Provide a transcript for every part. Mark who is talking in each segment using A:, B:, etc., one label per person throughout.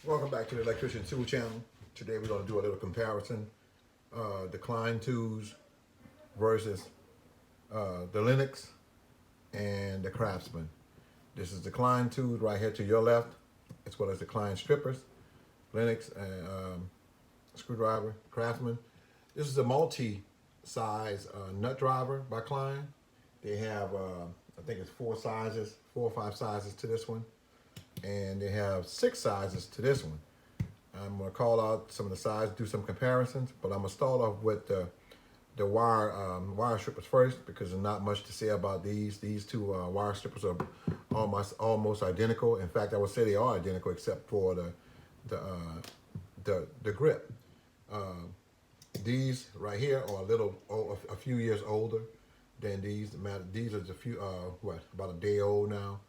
A: Welcome back to the Electrician Tool Channel. Today we're going to do a little comparison. The KLEIN tools versus the LENOX and the CRAFTSMAN. This is the KLEIN tools right here to your left, as well as the KLEIN strippers, LENOX and screwdriver, CRAFTSMAN. This is a multi-size nut driver by KLEIN. They have, I think it's 4 or 5 sizes to this one. And they have 6 sizes to this one. I'm going to call out some of the sizes, do some comparisons, but I'm going to start off with the wire strippers first because there's not much to say about these. These two wire strippers are almost identical. In fact, I would say they are identical except for the grip. These right here are a few years older than these. These are about a day old now.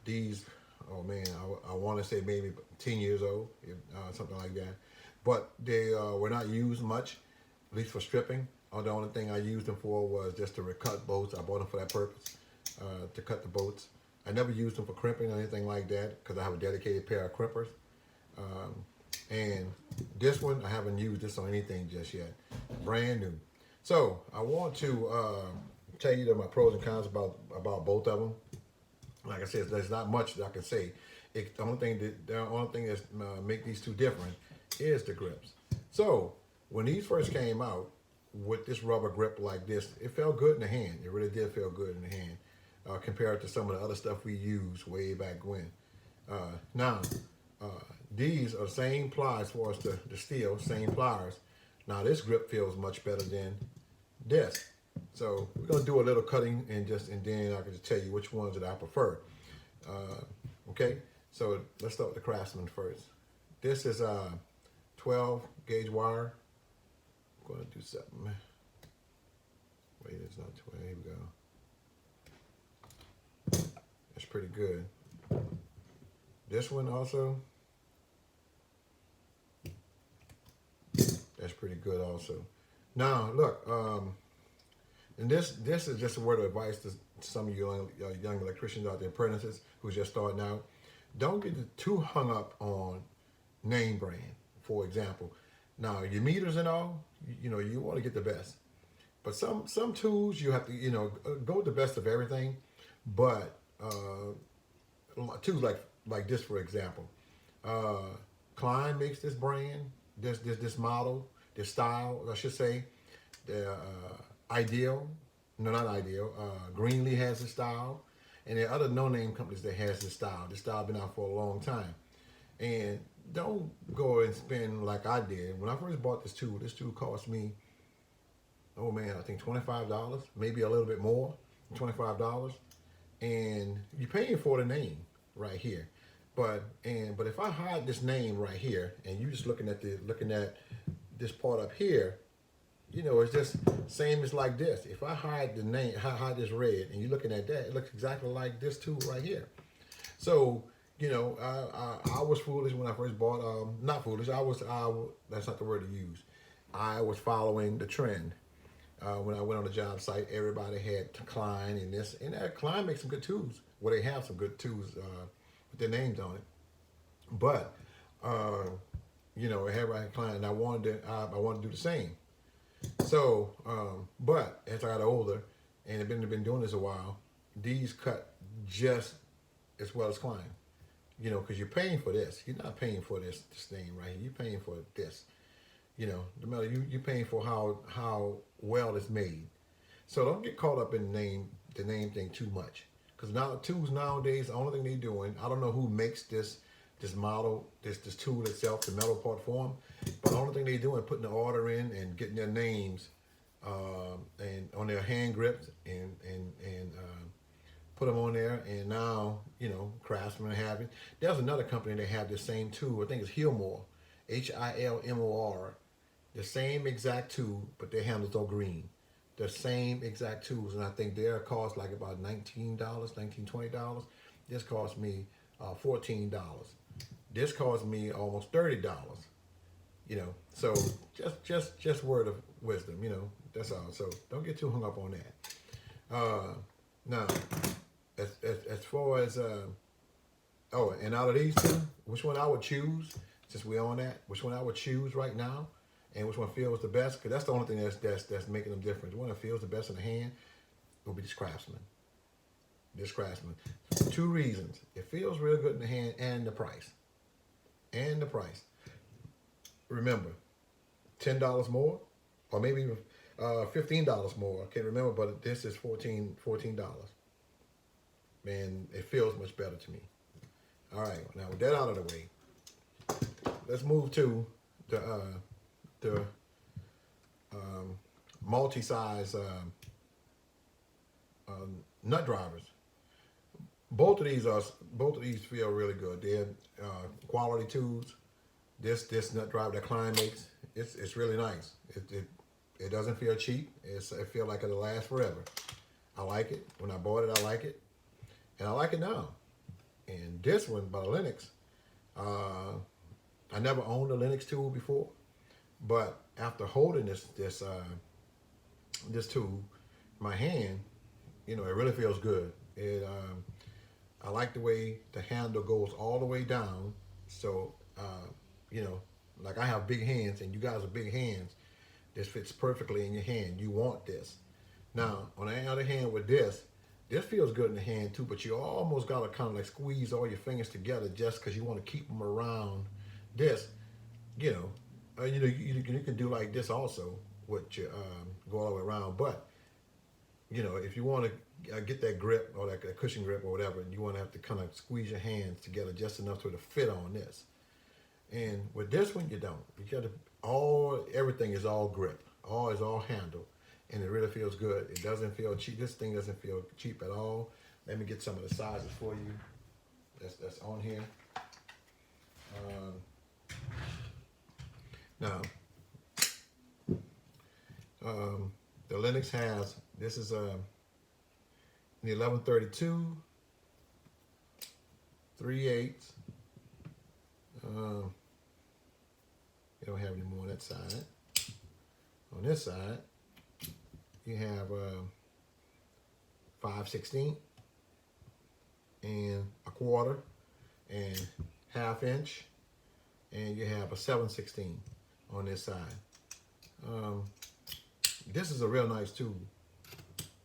A: These, oh man, I want to say maybe 10 years old, something like that. But they were not used much, at least for stripping. The only thing I used them for was just to cut bolts. I bought them for that purpose, to cut the bolts. I never used them for crimping or anything like that because I have a dedicated pair of crimpers. And this one, I haven't used this on anything just yet. Brand new. So I want to tell you my pros and cons about both of them. Like I said, there's not much that I can say. The only thing that make these two different is the grips. So when these first came out with this rubber grip like this, it felt good in the hand. It really did feel good in the hand compared to some of the other stuff we used way back when. Now, these are the same pliers for us, the steel, same pliers. Now this grip feels much better than this. So we're gonna do a little cutting and then I can just tell you which ones that I prefer. Okay, so let's start with the CRAFTSMAN first. This is a 12 gauge wire. I'm gonna do something. Wait, it's not 12. Here we go. That's pretty good. This one also. That's pretty good also. Now look. And this is just a word of advice to some of you young electricians out there, apprentices who's just starting out. Don't get too hung up on name brand, for example. Now, your meters and all, you want to get the best. But some tools, you have to, go with the best of everything. But tools like this, for example. KLEIN makes this brand, this model, this style, I should say. Greenlee has this style, and there are other no-name companies that has this style. This style been out for a long time, and don't go and spend like I did when I first bought this tool. This tool cost me, oh man, I think $25, maybe a little bit more, $25, and you're paying for the name right here. But if I hide this name right here, and you just looking at this part up here. It's just same as like this. If I hide the name, hide this red, and you're looking at that, it looks exactly like this tool right here. So, I was foolish when I first bought, not foolish, that's not the word to use. I was following the trend. When I went on the job site, everybody had KLEIN and this, and KLEIN makes some good tools. Well, they have some good tools with their names on it. But, everybody had KLEIN, and I wanted to do the same. So, but as I got older and I've been doing this a while, these cut just as well as KLEIN. Because you're paying for this. You're not paying for this thing right here. You're paying for this. The matter you're paying for how well it's made. So don't get caught up in the name thing too much. Because now tools nowadays, the only thing they're doing, I don't know who makes this model, this tool itself, the metal part for them. But the only thing they do is putting the order in and getting their names and on their hand grips and put them on there. And now, CRAFTSMAN have it. There's another company that have the same tool. I think it's Hilmor, Hilmor. The same exact tool, but their handles are green. The same exact tools. And I think theirs cost like about $19, $20. This cost me $14. This cost me almost $30. So just word of wisdom, that's all. So don't get too hung up on that. Now, as far as Oh, and out of these two, which one I would choose, since we're on that, which one I would choose right now, and which one feels the best, because that's the only thing that's making them different. The one that feels the best in the hand will be this Craftsman. This Craftsman. Two reasons. It feels real good in the hand, and the price. And the price. Remember, $10 more, or maybe even $15 more. I can't remember, but this is $14. Man, it feels much better to me. All right, now with that out of the way, let's move to the multi-size nut drivers. Both of these feel really good. They're quality tools. This nut driver that KLEIN makes, it's really nice. It doesn't feel cheap. It feels like it'll last forever. I like it. When I bought it, I like it, and I like it now. And this one by LENOX, I never owned a LENOX tool before, but after holding this tool in my hand, you know, it really feels good. I like the way the handle goes all the way down. So, you know, like I have big hands, and you guys are big hands. This fits perfectly in your hand. You want this. Now, on the other hand, with this feels good in the hand too, but you almost gotta kind of like squeeze all your fingers together just because you want to keep them around this. You know, you can do like this also with your go all the way around. But you know, if you want to get that grip or that cushion grip or whatever, you want to have to kind of squeeze your hands together just enough to fit on this. And with this one, you don't. You got to everything is all grip, is all handle. And it really feels good. It doesn't feel cheap. This thing doesn't feel cheap at all. Let me get some of the sizes for you. That's on here. Now, the LENOX has, this is the 1132, 3/8. You don't have any more on that side. On this side, you have 5/16 and 1/4 and 1/2 inch, and you have a 7/16 on this side. This is a real nice tool.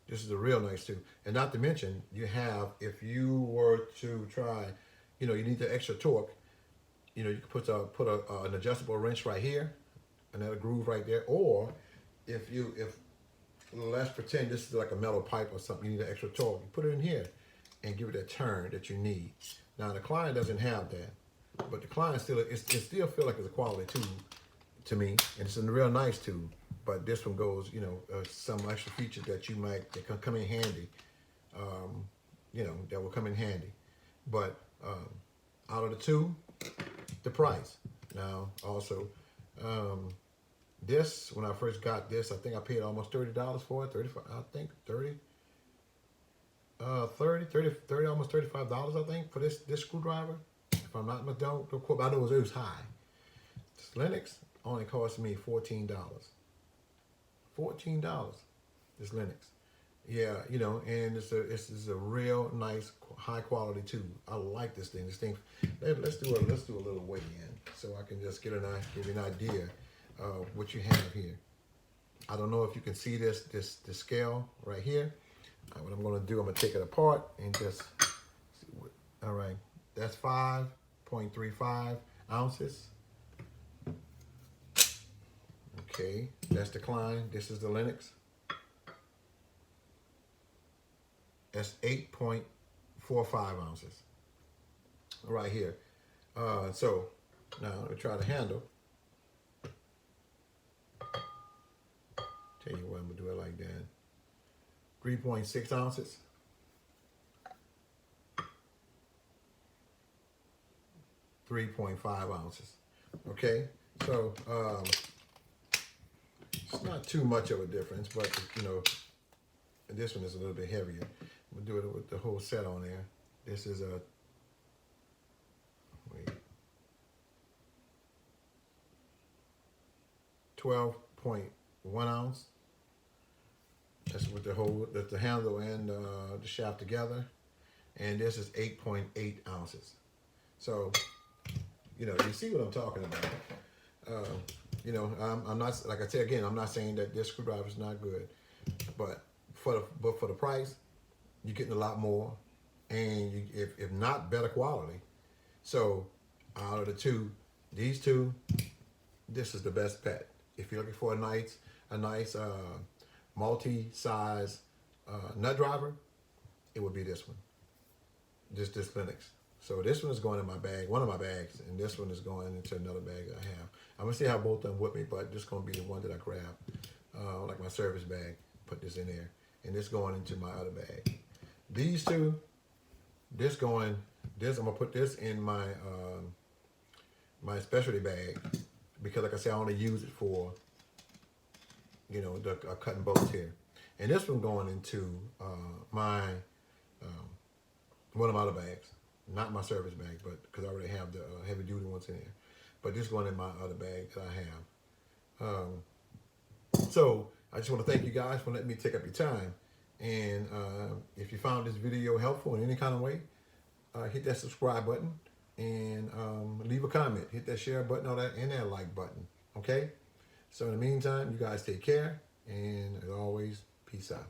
A: This is a real nice tool, and not to mention you have, if you were to try, you know, you need the extra torque. You know, you can put an adjustable wrench right here, another groove right there, or if let's pretend this is like a metal pipe or something, you need an extra torque, you put it in here and give it that turn that you need. Now the KLEIN doesn't have that, but the KLEIN it still feel like it's a quality tool to me, and it's a real nice tool. But this one goes, you know, some extra features that can come in handy, you know, that will come in handy. But out of the two, the price. Now also, this, when I first got this, I think I paid almost $30 for it. 35, I think 30, almost $35, I think, for this screwdriver. If I'm not, don't quote, I know it was high. This LENOX only cost me $14. $14. This LENOX. Yeah, you know, and it's a real nice, high quality tool. I like this thing. Let's do a little weigh in, so I can just give you an idea of what you have here. I don't know if you can see this scale right here. What I'm going to do, I'm going to take it apart and just see what. All right, that's 5.35 ounces. Okay, that's the KLEIN. This is the LENOX. That's 8.45 ounces right here. So now let me try the handle. Tell you what, I'm gonna do it like that. 3.6 ounces. 3.5 ounces. Okay, so it's not too much of a difference, but you know, this one is a little bit heavier. We'll do it with the whole set on there. This is a 12.1 ounce. That's with the handle and the shaft together. And this is 8.8 ounces. So, you know, you see what I'm talking about. You know, I'm not, like I said again, I'm not saying that this screwdriver is not good, but for the price, you're getting a lot more, and you, if not better quality. So, out of the two, these two, this is the best bet. If you're looking for a nice multi-size nut driver, it would be this one. This Linux. So this one is going in my bag, one of my bags, and this one is going into another bag that I have. I'm gonna see how both of them with me, but this is gonna be the one that I grab, like my service bag. Put this in there, and this going into my other bag. These two, this going, this I'm gonna put this in my my specialty bag because, like I said, I only use it for, you know, the cutting bolts here, and this one going into my one of my other bags. Not my service bag, but because I already have the heavy duty ones in there. But this going in my other bag that I have. So I just want to thank you guys for letting me take up your time. And if you found this video helpful in any kind of way, hit that subscribe button and leave a comment. Hit that share button, all that, and that like button. Okay? So in the meantime, you guys take care. And as always, peace out.